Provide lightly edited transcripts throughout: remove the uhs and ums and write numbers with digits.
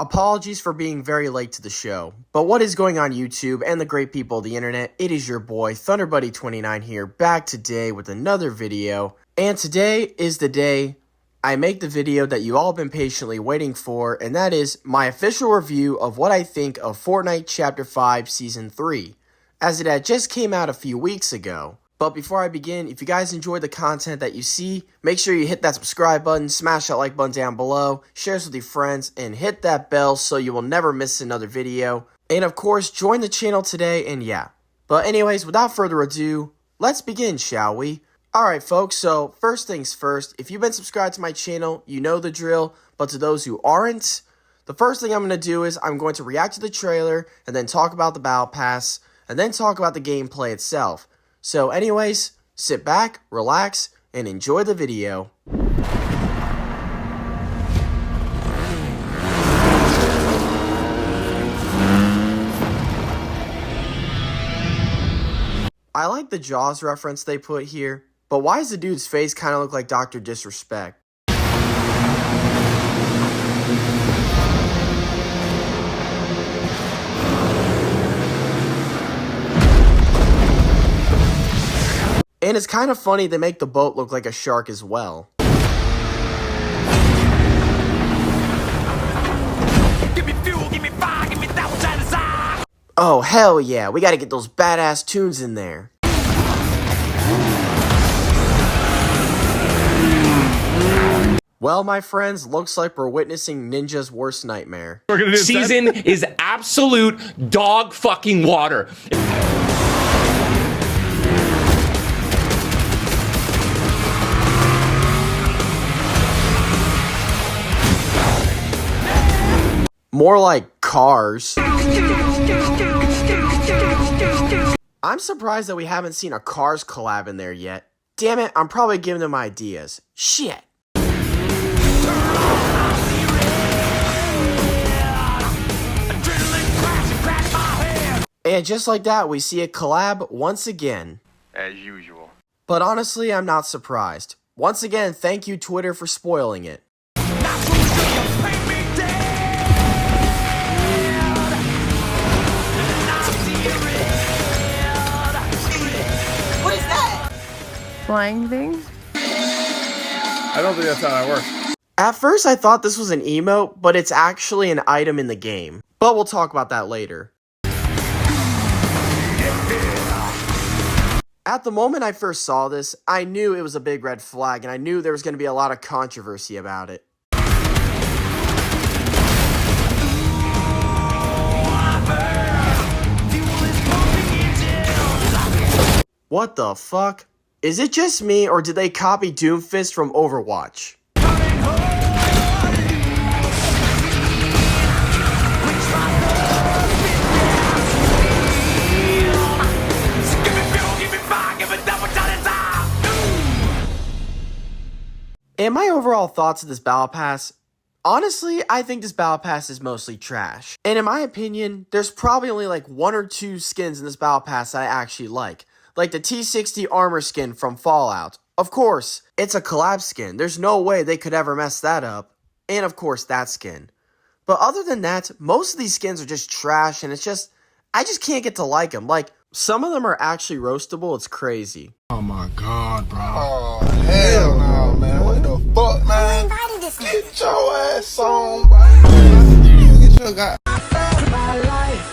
Apologies for being very late to the show, but what is going on YouTube and the great people of the internet? It is your boy ThunderBuddy29 here, back today with another video, and today is the day I make the video that you all have been patiently waiting for, and that is my official review of what I think of Fortnite Chapter 5 Season 3, as it had just came out a few weeks ago. But before I begin, if you guys enjoy the content that you see, make sure you hit that subscribe button, smash that like button down below, share this with your friends, and hit that bell so you will never miss another video. And of course, join the channel today, and yeah. But anyways, without further ado, let's begin, shall we? Alright folks, so first things first, if you've been subscribed to my channel, you know the drill, but to those who aren't, the first thing I'm going to do is I'm going to react to the trailer, and then talk about the Battle Pass, and then talk about the gameplay itself. So anyways, sit back, relax, and enjoy the video. I like the Jaws reference they put here, but why does the dude's face kind of look like Dr. Disrespect? And it's kind of funny they make the boat look like a shark as well. Give me fuel, give me fire, give me that which I desire. Oh, hell yeah, we gotta get those badass tunes in there. Well, my friends, looks like we're witnessing Ninja's worst nightmare. Season is absolute dog fucking water. More like Cars. I'm surprised that we haven't seen a Cars collab in there yet. Damn it, I'm probably giving them ideas. Shit. And just like that, we see a collab once again. As usual. But honestly, I'm not surprised. Once again, thank you Twitter for spoiling it. Flying thing? I don't think that's how that works. At first I thought this was an emote, but it's actually an item in the game. But we'll talk about that later. At the moment I first saw this, I knew it was a big red flag, and I knew there was going to be a lot of controversy about it. What the fuck? Is it just me, or did they copy Doomfist from Overwatch? And my overall thoughts of this Battle Pass, honestly, I think this Battle Pass is mostly trash. And in my opinion, there's probably only like 1 or 2 skins in this Battle Pass that I actually like the T60 armor skin from Fallout. Of course, it's a collab skin. There's no way they could ever mess that up. And of course, that skin. But other than that, most of these skins are just trash, and I just can't get to like them. Like, some of them are actually roastable. It's crazy. Oh my god, bro. Oh, hell no, man. What the fuck, man? Get your ass on, bro. Get your guy.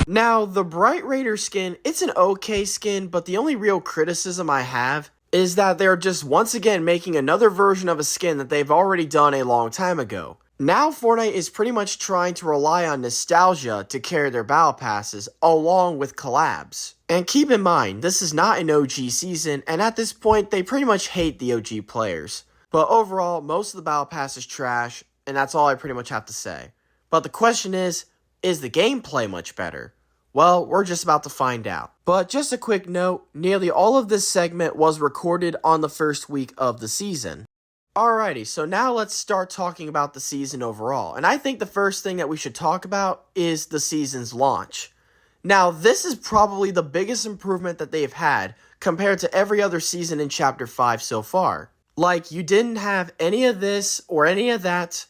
Now, the Bright Raider skin, it's an okay skin, but the only real criticism I have is that they're just once again making another version of a skin that they've already done a long time ago. Now, Fortnite is pretty much trying to rely on nostalgia to carry their battle passes, along with collabs. And keep in mind, this is not an OG season, and at this point, they pretty much hate the OG players. But overall, most of the battle pass is trash, and that's all I pretty much have to say. But the question is the gameplay much better? Well, we're just about to find out. But just a quick note, nearly all of this segment was recorded on the first week of the season. Alrighty, so now let's start talking about the season overall. And I think the first thing that we should talk about is the season's launch. Now, this is probably the biggest improvement that they've had compared to every other season in Chapter 5 so far. Like, you didn't have any of this or any of that.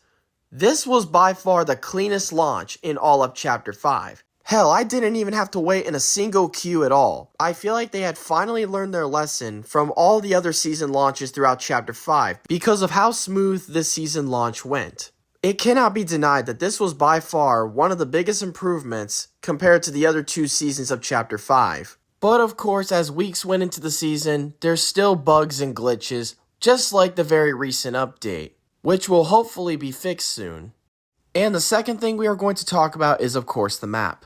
This was by far the cleanest launch in all of Chapter 5. Hell, I didn't even have to wait in a single queue at all. I feel like they had finally learned their lesson from all the other season launches throughout Chapter 5 because of how smooth this season launch went. It cannot be denied that this was by far one of the biggest improvements compared to the other two seasons of Chapter 5. But of course, as weeks went into the season, there's still bugs and glitches, just like the very recent update, which will hopefully be fixed soon. And the second thing we are going to talk about is of course the map.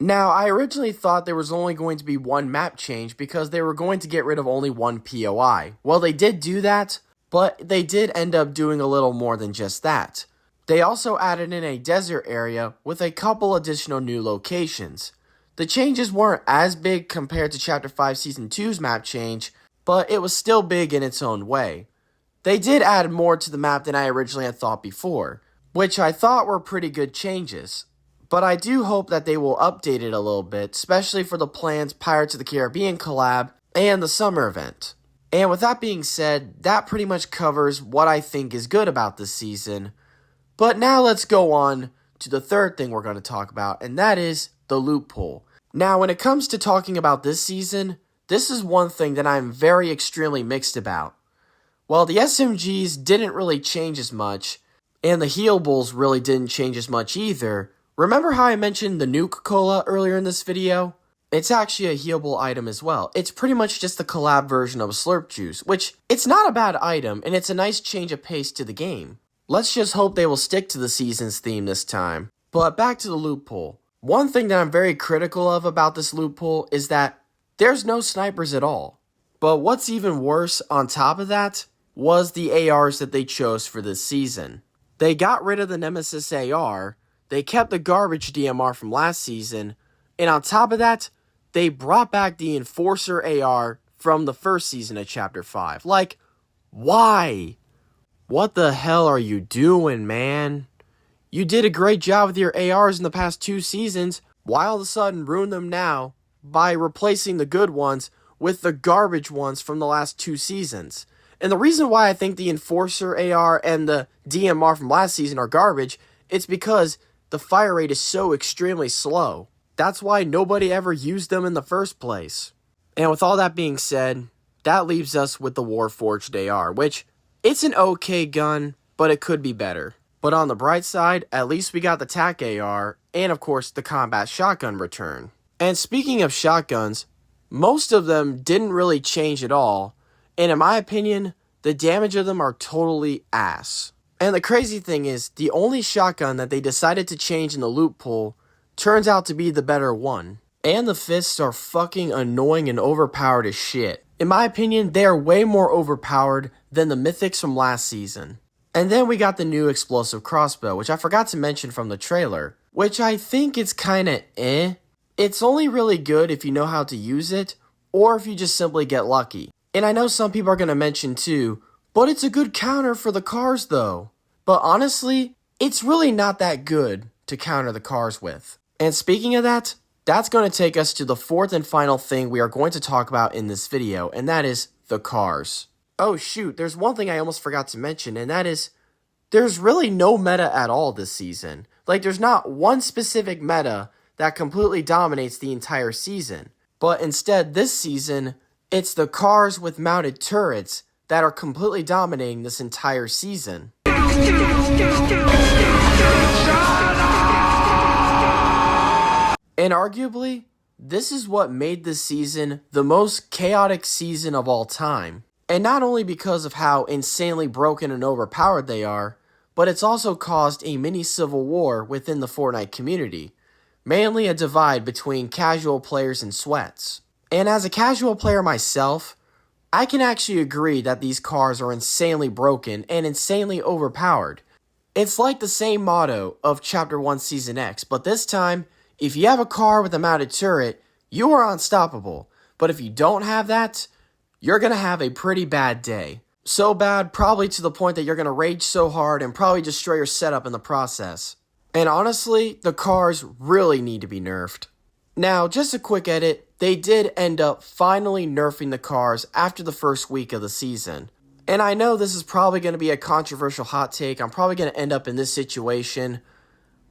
Now, I originally thought there was only going to be one map change because they were going to get rid of only one POI. Well, they did do that, but they did end up doing a little more than just that. They also added in a desert area with a couple additional new locations. The changes weren't as big compared to Chapter 5 Season 2's map change, but it was still big in its own way. They did add more to the map than I originally had thought before, which I thought were pretty good changes. But I do hope that they will update it a little bit, especially for the planned Pirates of the Caribbean collab and the summer event. And with that being said, that pretty much covers what I think is good about this season. But now let's go on to the third thing we're going to talk about, and that is the loot pool. Now, when it comes to talking about this season, this is one thing that I'm very extremely mixed about. While the SMGs didn't really change as much, and the healables really didn't change as much either, remember how I mentioned the Nuke Cola earlier in this video? It's actually a healable item as well. It's pretty much just the collab version of a Slurp Juice, which it's not a bad item, and it's a nice change of pace to the game. Let's just hope they will stick to the season's theme this time. But back to the loot pool. One thing that I'm very critical of about this loot pool is that there's no snipers at all. But what's even worse on top of that was the ARs that they chose for this season. They got rid of the Nemesis AR, they kept the garbage DMR from last season, and on top of that, they brought back the Enforcer AR from the first season of Chapter 5. Like, why? What the hell are you doing, man? You did a great job with your ARs in the past 2 seasons. Why all of a sudden ruin them now by replacing the good ones with the garbage ones from the last 2 seasons? And the reason why I think the Enforcer AR and the DMR from last season are garbage, it's because the fire rate is so extremely slow. That's why nobody ever used them in the first place. And with all that being said, that leaves us with the Warforged AR, which it's an okay gun, but it could be better. But on the bright side, at least we got the TAC AR, and of course the combat shotgun return. And speaking of shotguns, most of them didn't really change at all, and in my opinion, the damage of them are totally ass. And the crazy thing is, the only shotgun that they decided to change in the loot pool turns out to be the better one. And the fists are fucking annoying and overpowered as shit. In my opinion, they are way more overpowered than the mythics from last season. And then we got the new explosive crossbow, which I forgot to mention from the trailer, which I think it's kinda eh. It's only really good if you know how to use it, or if you just simply get lucky. And I know some people are gonna mention too, but it's a good counter for the cars though. But honestly, it's really not that good to counter the cars with. And speaking of that, that's going to take us to the fourth and final thing we are going to talk about in this video, and that is the cars. Oh shoot, there's one thing I almost forgot to mention, and that is, there's really no meta at all this season. Like, there's not one specific meta that completely dominates the entire season. But instead, this season, it's the cars with mounted turrets that are completely dominating this entire season. And arguably, this is what made this season the most chaotic season of all time. And not only because of how insanely broken and overpowered they are, but it's also caused a mini civil war within the Fortnite community. Mainly a divide between casual players and sweats. And as a casual player myself, I can actually agree that these cars are insanely broken and insanely overpowered. It's like the same motto of Chapter 1 Season X, but this time, if you have a car with a mounted turret, you are unstoppable. But if you don't have that, you're going to have a pretty bad day. So bad, probably to the point that you're going to rage so hard and probably destroy your setup in the process. And honestly, the cars really need to be nerfed. Now, just a quick edit, they did end up finally nerfing the cars after the first week of the season. And I know this is probably going to be a controversial hot take. I'm probably going to end up in this situation.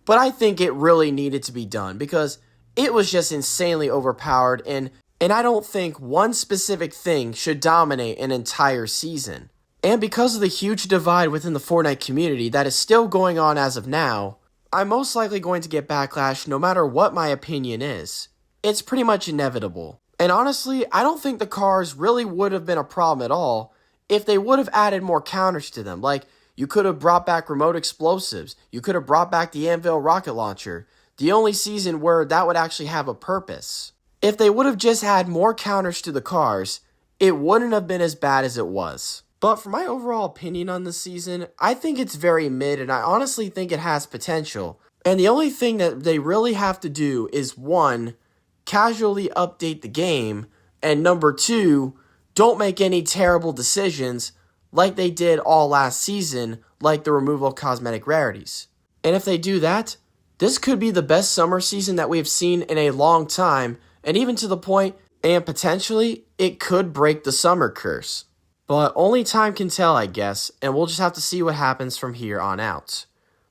But I think it really needed to be done because it was just insanely overpowered. And I don't think one specific thing should dominate an entire season. And because of the huge divide within the Fortnite community that is still going on as of now, I'm most likely going to get backlash no matter what my opinion is. It's pretty much inevitable. And honestly, I don't think the cars really would have been a problem at all if they would have added more counters to them. Like, you could have brought back remote explosives. You could have brought back the Anvil rocket launcher. The only season where that would actually have a purpose. If they would have just had more counters to the cars, it wouldn't have been as bad as it was. But for my overall opinion on this season, I think it's very mid, and I honestly think it has potential. And the only thing that they really have to do is, one, casually update the game, and number two, don't make any terrible decisions like they did all last season, like the removal of cosmetic rarities. And if they do that, this could be the best summer season that we have seen in a long time, and even to the point, and potentially, it could break the summer curse. But only time can tell, I guess, and we'll just have to see what happens from here on out.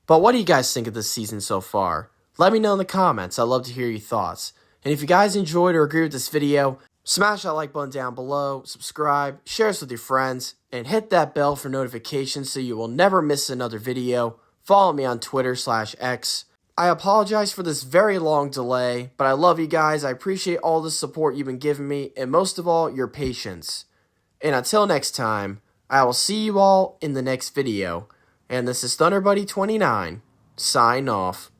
But what do you guys think of this season so far? Let me know in the comments. I'd love to hear your thoughts. And if you guys enjoyed or agree with this video, smash that like button down below, subscribe, share this with your friends, and hit that bell for notifications so you will never miss another video. Follow me on Twitter/X. I apologize for this very long delay, but I love you guys. I appreciate all the support you've been giving me, and most of all, your patience. And until next time, I will see you all in the next video. And this is ThunderBuddy29, sign off.